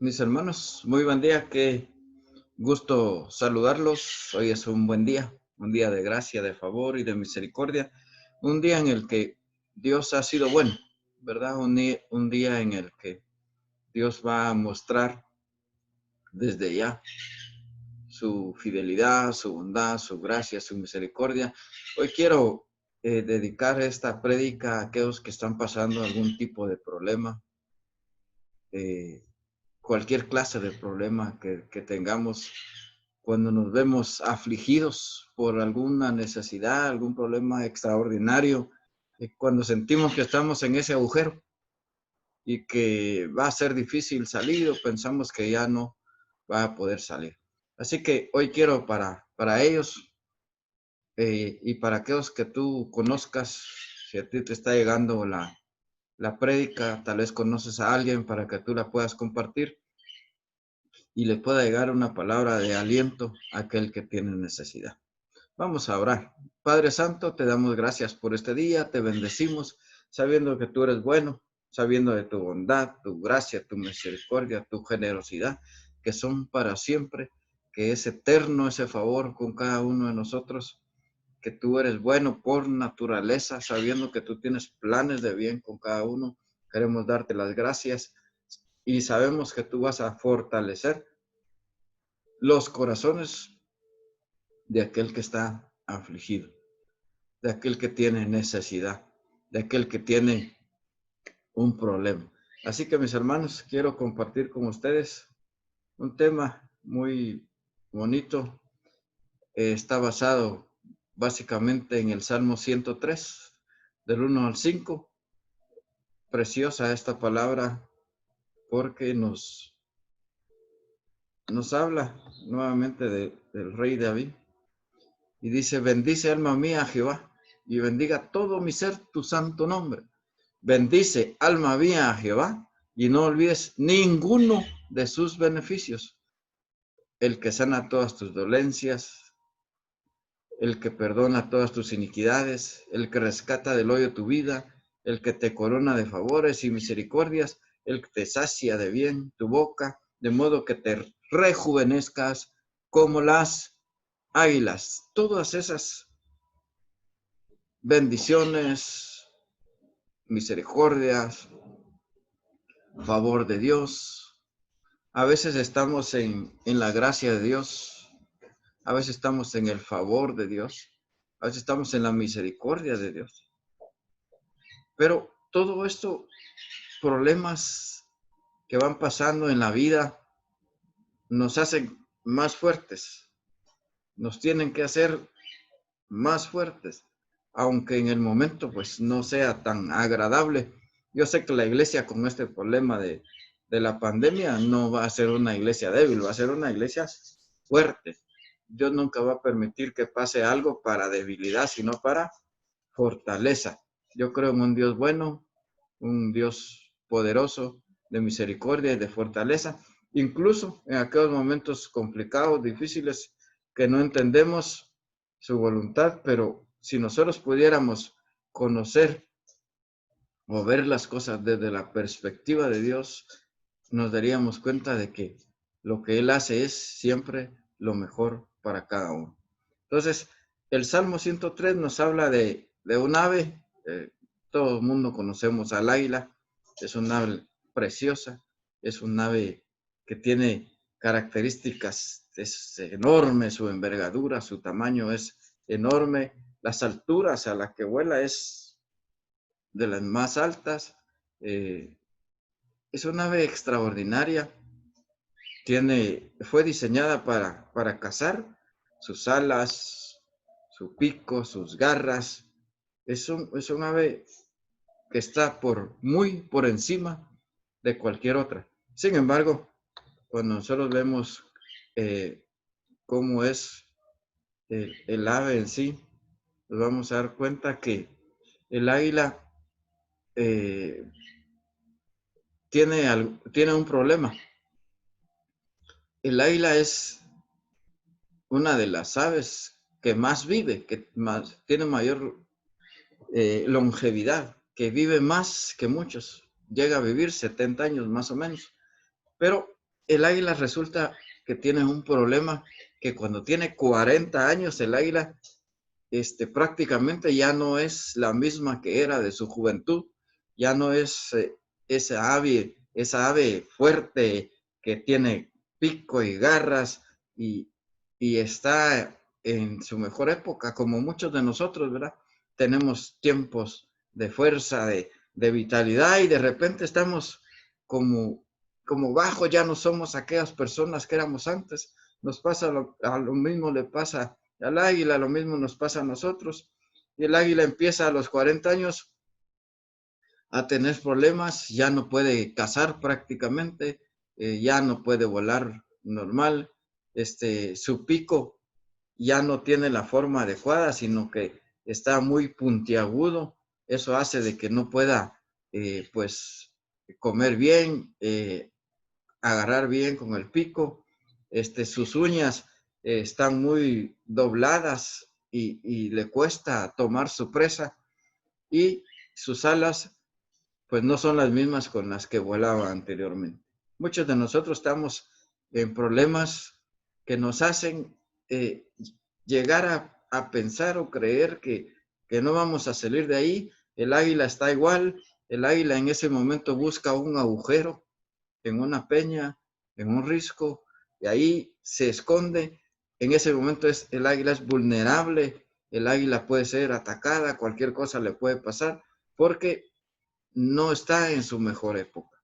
Mis hermanos, muy buen día, qué gusto saludarlos. Hoy es un día de gracia, de favor y de misericordia, un día en el que Dios ha sido bueno, ¿verdad? Un día en el que Dios va a mostrar desde ya su fidelidad, su bondad, su gracia, su misericordia. Hoy quiero dedicar esta prédica a aquellos que están pasando algún tipo de problema, eh, cualquier clase de problema que tengamos cuando nos vemos afligidos por alguna necesidad, algún problema extraordinario, cuando sentimos que estamos en ese agujero y que va a ser difícil salir o pensamos que ya no va a poder salir. Así que hoy quiero para ellos y para aquellos que tú conozcas, si a ti te está llegando la prédica, tal vez conoces a alguien para que tú la puedas compartir y le pueda llegar una palabra de aliento a aquel que tiene necesidad. Vamos a orar. Padre Santo, te damos gracias por este día, te bendecimos, sabiendo que tú eres bueno, sabiendo de tu bondad, tu gracia, tu misericordia, tu generosidad, que son para siempre, que es eterno ese favor con cada uno de nosotros, que tú eres bueno por naturaleza, sabiendo que tú tienes planes de bien con cada uno. Queremos darte las gracias y sabemos que tú vas a fortalecer los corazones de aquel que está afligido, de aquel que tiene necesidad, de aquel que tiene un problema. Así que mis hermanos, quiero compartir con ustedes un tema muy bonito. Está basado básicamente en el Salmo 103, del 1 al 5. Preciosa esta palabra porque nos habla nuevamente del rey David. Y dice, bendice alma mía a Jehová, y bendiga todo mi ser tu santo nombre. Bendice alma mía a Jehová, y no olvides ninguno de sus beneficios. El que sana todas tus dolencias, el que perdona todas tus iniquidades, el que rescata del hoyo tu vida, el que te corona de favores y misericordias, el que te sacia de bien tu boca, de modo que te rejuvenezcas como las águilas. Todas esas bendiciones, misericordias, favor de Dios. A veces estamos en la gracia de Dios, a veces estamos en el favor de Dios, a veces estamos en la misericordia de Dios. Pero todo esto, problemas que van pasando en la vida, nos hacen más fuertes, nos tienen que hacer más fuertes, aunque en el momento pues no sea tan agradable. Yo sé que la iglesia con este problema de la pandemia no va a ser una iglesia débil, va a ser una iglesia fuerte. Dios nunca va a permitir que pase algo para debilidad, sino para fortaleza. Yo creo en un Dios bueno, un Dios poderoso, de misericordia y de fortaleza, incluso en aquellos momentos complicados, difíciles, que no entendemos su voluntad, pero si nosotros pudiéramos conocer o ver las cosas desde la perspectiva de Dios, nos daríamos cuenta de que lo que Él hace es siempre lo mejor para cada uno. Entonces, el Salmo 103 nos habla de un ave, todo el mundo conocemos al águila, es un ave preciosa, es un ave que tiene características, es enorme su envergadura, su tamaño es enorme, las alturas a las que vuela es de las más altas, eh, es una ave extraordinaria, fue diseñada para cazar, sus alas, su pico, sus garras, es un ave que está muy por encima de cualquier otra. Sin embargo, cuando nosotros vemos cómo es el ave en sí, nos vamos a dar cuenta que el águila eh, tiene un problema. El águila es una de las aves que más vive, tiene mayor longevidad, que vive más que muchos. Llega a vivir 70 años más o menos. Pero el águila resulta que tiene un problema, que cuando tiene 40 años el águila prácticamente ya no es la misma que era de su juventud, ya no es esa ave fuerte que tiene pico y garras y está en su mejor época, como muchos de nosotros, ¿verdad? Tenemos tiempos de fuerza, de vitalidad y de repente estamos como bajos, ya no somos aquellas personas que éramos antes. Nos pasa a lo mismo le pasa al águila, lo mismo nos pasa a nosotros. Y el águila empieza a los 40 años a tener problemas, ya no puede cazar prácticamente, ya no puede volar normal, su pico ya no tiene la forma adecuada, sino que está muy puntiagudo. Eso hace de que no pueda, pues, comer bien, agarrar bien con el pico. Sus uñas están muy dobladas y le cuesta tomar su presa y sus alas pues no son las mismas con las que volaba anteriormente. Muchos de nosotros estamos en problemas que nos hacen eh, llegar a pensar o creer que no vamos a salir de ahí. El águila está igual, el águila en ese momento busca un agujero en una peña, en un risco, y ahí se esconde. En ese momento el águila es vulnerable, el águila puede ser atacada, cualquier cosa le puede pasar, porque no está en su mejor época.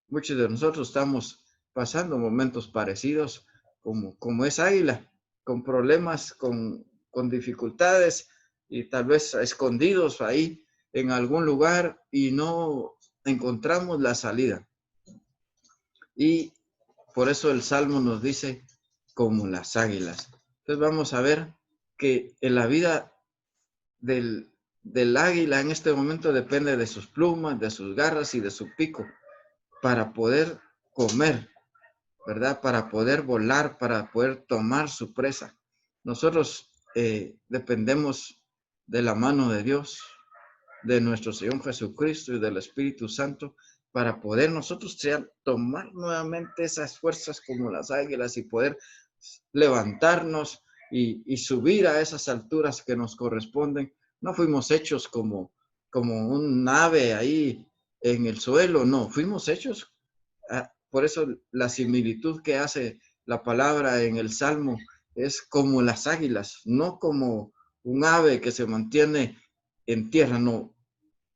Muchos de nosotros estamos pasando momentos parecidos como es águila, con problemas, con dificultades y tal vez escondidos ahí en algún lugar y no encontramos la salida. Y por eso el Salmo nos dice como las águilas. Entonces vamos a ver que en la vida del águila en este momento depende de sus plumas, de sus garras y de su pico para poder comer, ¿verdad? Para poder volar, para poder tomar su presa. Nosotros dependemos de la mano de Dios, de nuestro Señor Jesucristo y del Espíritu Santo para poder nosotros tomar nuevamente esas fuerzas como las águilas y poder levantarnos y subir a esas alturas que nos corresponden. No fuimos hechos como un ave ahí en el suelo, no, fuimos hechos. Por eso la similitud que hace la palabra en el Salmo es como las águilas, no como un ave que se mantiene en tierra, no,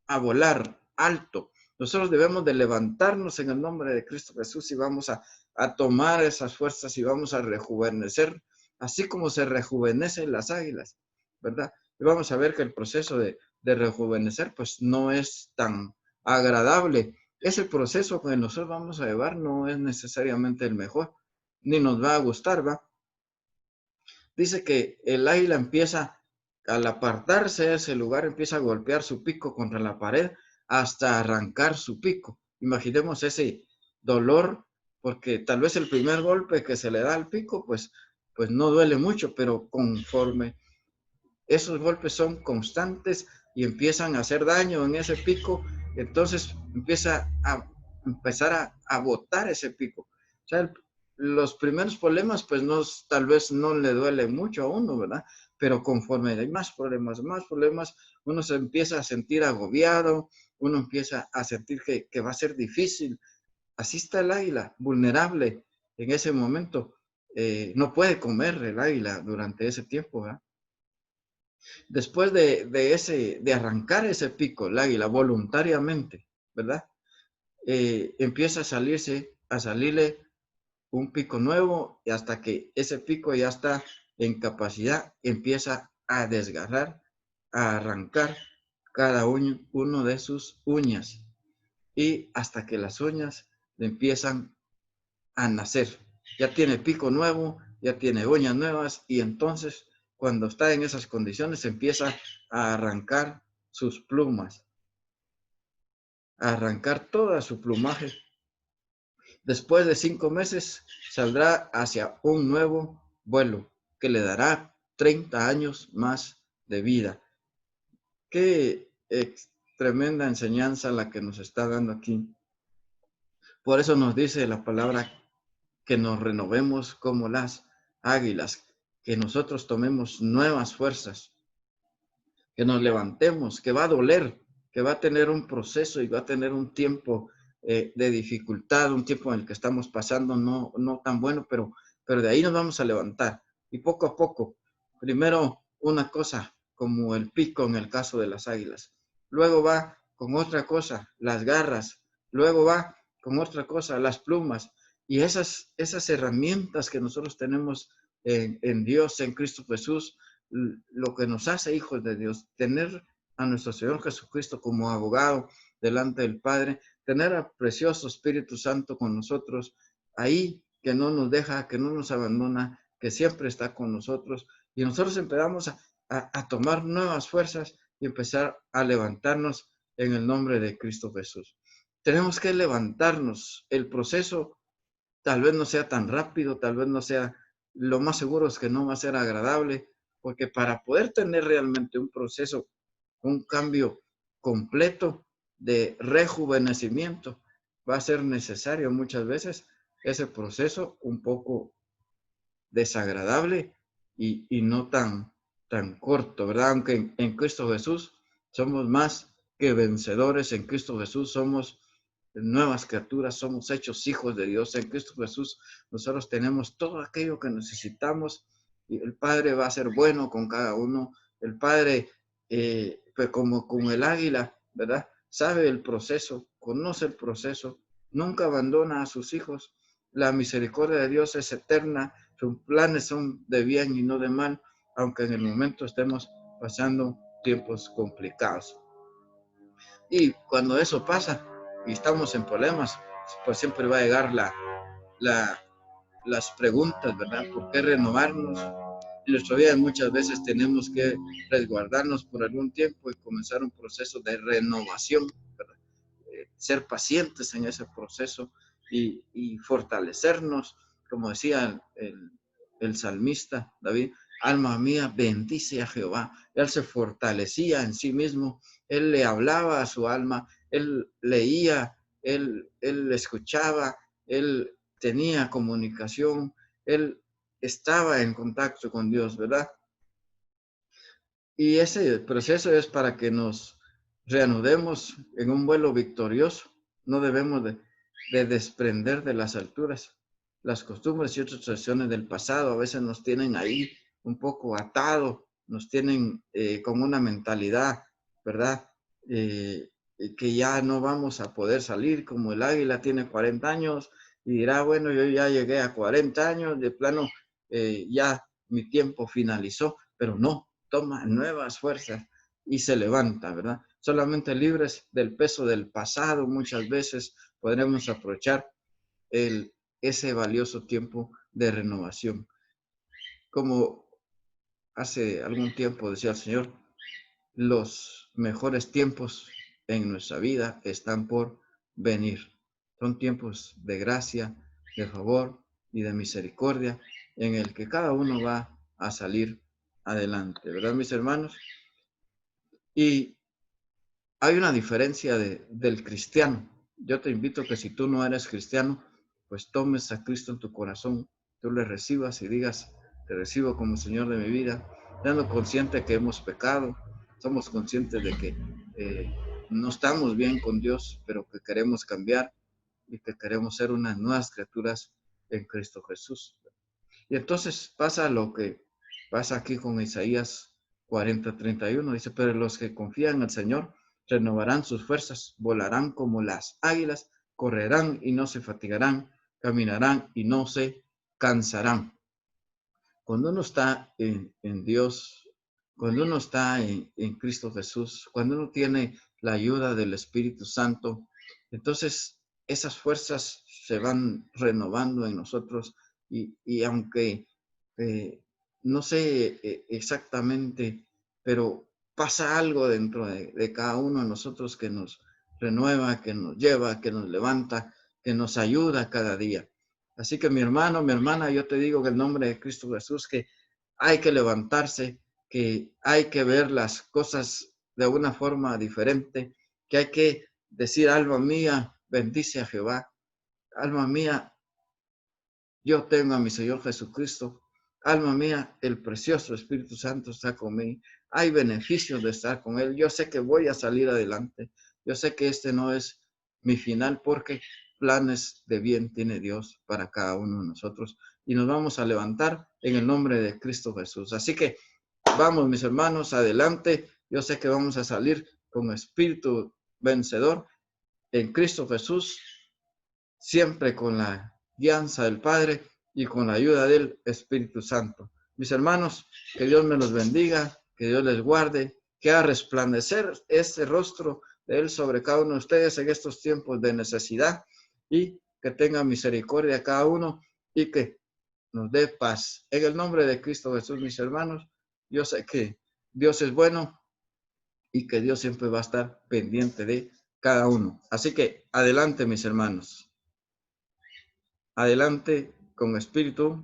a volar alto. Nosotros debemos de levantarnos en el nombre de Cristo Jesús y vamos a tomar esas fuerzas y vamos a rejuvenecer, así como se rejuvenecen las águilas, ¿verdad? Y vamos a ver que el proceso de rejuvenecer pues no es tan agradable. Ese proceso que nosotros vamos a llevar no es necesariamente el mejor, ni nos va a gustar, ¿va? Dice que el águila empieza, al apartarse de ese lugar, empieza a golpear su pico contra la pared hasta arrancar su pico. Imaginemos ese dolor, porque tal vez el primer golpe que se le da al pico, pues no duele mucho, pero conforme esos golpes son constantes y empiezan a hacer daño en ese pico, entonces empieza a empezar a botar ese pico. O sea, los primeros problemas, pues no, tal vez no le duele mucho a uno, ¿verdad? Pero conforme hay más problemas, uno se empieza a sentir agobiado, uno empieza a sentir que va a ser difícil. Así está el águila, vulnerable en ese momento. No puede comer el águila durante ese tiempo, ¿verdad? Después de arrancar ese pico, el águila voluntariamente, ¿verdad? Empieza a salirle un pico nuevo y hasta que ese pico ya está en capacidad, empieza a desgarrar, a arrancar cada uno de sus uñas y hasta que las uñas le empiezan a nacer. Ya tiene pico nuevo, ya tiene uñas nuevas y entonces cuando está en esas condiciones empieza a arrancar sus plumas, a arrancar toda su plumaje. Después de 5 meses saldrá hacia un nuevo vuelo que le dará 30 años más de vida. Qué tremenda enseñanza la que nos está dando aquí. Por eso nos dice la palabra que nos renovemos como las águilas, que nosotros tomemos nuevas fuerzas, que nos levantemos, que va a doler, que va a tener un proceso y va a tener un tiempo de dificultad, un tiempo en el que estamos pasando no tan bueno, pero de ahí nos vamos a levantar. Y poco a poco, primero una cosa, como el pico en el caso de las águilas. Luego va con otra cosa, las garras. Luego va con otra cosa, las plumas. Y esas herramientas que nosotros tenemos en Dios, en Cristo Jesús, lo que nos hace hijos de Dios, tener a nuestro Señor Jesucristo como abogado delante del Padre, tener al precioso Espíritu Santo con nosotros, ahí que no nos deja, que no nos abandona, que siempre está con nosotros, y nosotros empezamos a tomar nuevas fuerzas y empezar a levantarnos en el nombre de Cristo Jesús. Tenemos que levantarnos. El proceso tal vez no sea tan rápido, tal vez no sea, lo más seguro es que no va a ser agradable, porque para poder tener realmente un proceso, un cambio completo de rejuvenecimiento, va a ser necesario muchas veces ese proceso un poco desagradable y no tan corto, ¿verdad? Aunque en Cristo Jesús somos más que vencedores, en Cristo Jesús somos nuevas criaturas, somos hechos hijos de Dios. En Cristo Jesús nosotros tenemos todo aquello que necesitamos y el Padre va a ser bueno con cada uno. El Padre, pues como con el águila, ¿verdad? Sabe el proceso, conoce el proceso, nunca abandona a sus hijos. La misericordia de Dios es eterna, sus planes son de bien y no de mal, aunque en el momento estemos pasando tiempos complicados. Y cuando eso pasa y estamos en problemas, pues siempre va a llegar la, las preguntas, ¿verdad? ¿Por qué renovarnos? En nuestra vida muchas veces tenemos que resguardarnos por algún tiempo y comenzar un proceso de renovación, ¿verdad? Ser pacientes en ese proceso y fortalecernos, como decía el salmista David, alma mía, bendice a Jehová. Él se fortalecía en sí mismo, él le hablaba a su alma, él leía, él escuchaba, él tenía comunicación, él estaba en contacto con Dios, ¿verdad? Y ese proceso es para que nos reanudemos en un vuelo victorioso. No debemos de desprender de las alturas. Las costumbres y otras tradiciones del pasado a veces nos tienen ahí un poco atado, nos tienen con una mentalidad, ¿verdad? Que ya no vamos a poder salir, como el águila tiene 40 años y dirá, bueno, yo ya llegué a 40 años, de plano ya mi tiempo finalizó, pero no, toma nuevas fuerzas y se levanta, ¿verdad? Solamente libres del peso del pasado muchas veces podremos aprovechar ese valioso tiempo de renovación. Como hace algún tiempo decía el Señor, los mejores tiempos en nuestra vida están por venir. Son tiempos de gracia, de favor y de misericordia en el que cada uno va a salir adelante, ¿verdad, mis hermanos? Y hay una diferencia del cristiano. Yo te invito a que si tú no eres cristiano, pues tomes a Cristo en tu corazón, tú le recibas y digas, te recibo como Señor de mi vida, dando consciente que hemos pecado, somos conscientes de que eh, no estamos bien con Dios, pero que queremos cambiar y que queremos ser unas nuevas criaturas en Cristo Jesús. Y entonces pasa lo que pasa aquí con Isaías 40:31. Dice, pero los que confían en el Señor renovarán sus fuerzas, volarán como las águilas, correrán y no se fatigarán, caminarán y no se cansarán. Cuando uno está en Dios, cuando uno está en Cristo Jesús, cuando uno tiene la ayuda del Espíritu Santo, entonces esas fuerzas se van renovando en nosotros y aunque no sé exactamente, pero pasa algo dentro de cada uno de nosotros que nos renueva, que nos lleva, que nos levanta, que nos ayuda cada día. Así que mi hermano, mi hermana, yo te digo en el nombre de Cristo Jesús que hay que levantarse, que hay que ver las cosas de una forma diferente, que hay que decir, alma mía, bendice a Jehová, alma mía, Yo tengo a mi Señor Jesucristo. Alma mía, el precioso Espíritu Santo está conmigo. Hay beneficios de estar con Él. Yo sé que voy a salir adelante. Yo sé que este no es mi final porque planes de bien tiene Dios para cada uno de nosotros. Y nos vamos a levantar en el nombre de Cristo Jesús. Así que vamos, mis hermanos, adelante. Yo sé que vamos a salir con espíritu vencedor en Cristo Jesús, siempre con la guianza del Padre y con la ayuda del Espíritu Santo. Mis hermanos, que Dios me los bendiga, que Dios les guarde, que haga resplandecer este rostro de Él sobre cada uno de ustedes en estos tiempos de necesidad y que tenga misericordia a cada uno y que nos dé paz. En el nombre de Cristo Jesús, mis hermanos, yo sé que Dios es bueno y que Dios siempre va a estar pendiente de cada uno. Así que adelante, mis hermanos. Adelante con espíritu